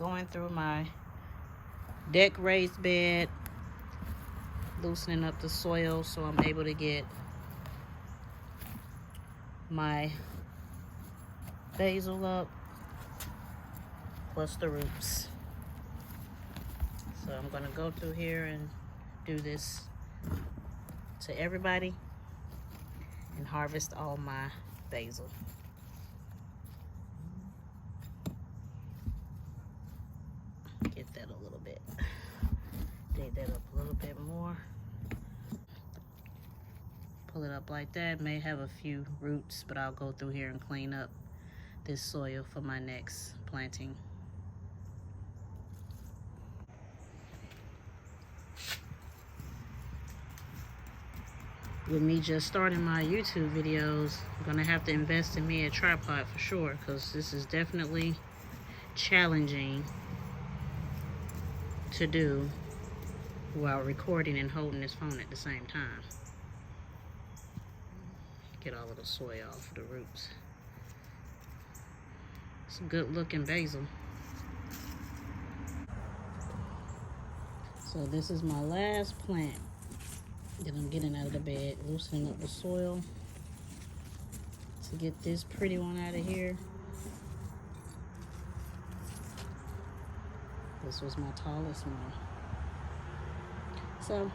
going through my deck raised bed, loosening up the soil so I'm able to get my basil up, plus the roots. So I'm gonna go through here and do this to everybody and harvest all my basil. Get that a little bit. Dig that up a little bit more. Pull it up like that. May have a few roots, but I'll go through here and clean up this soil for my next planting. With me just starting my YouTube videos, I'm gonna have to invest in me a tripod for sure, because this is definitely challenging to do while recording and holding this phone at the same time. Get all of the soil off the roots. It's a good looking basil. So this is my last plant that I'm getting out of the bed, loosening up the soil to get this pretty one out of here. This was my tallest one. So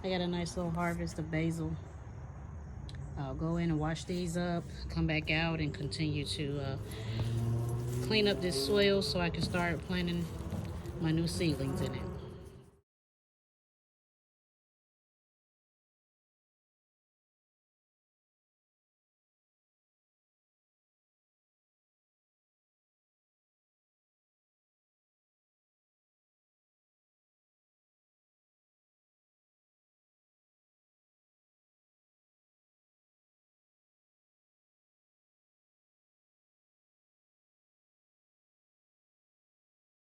I got a nice little harvest of basil. I'll go in and wash these up, come back out and continue to clean up this soil so I can start planting my new seedlings in it.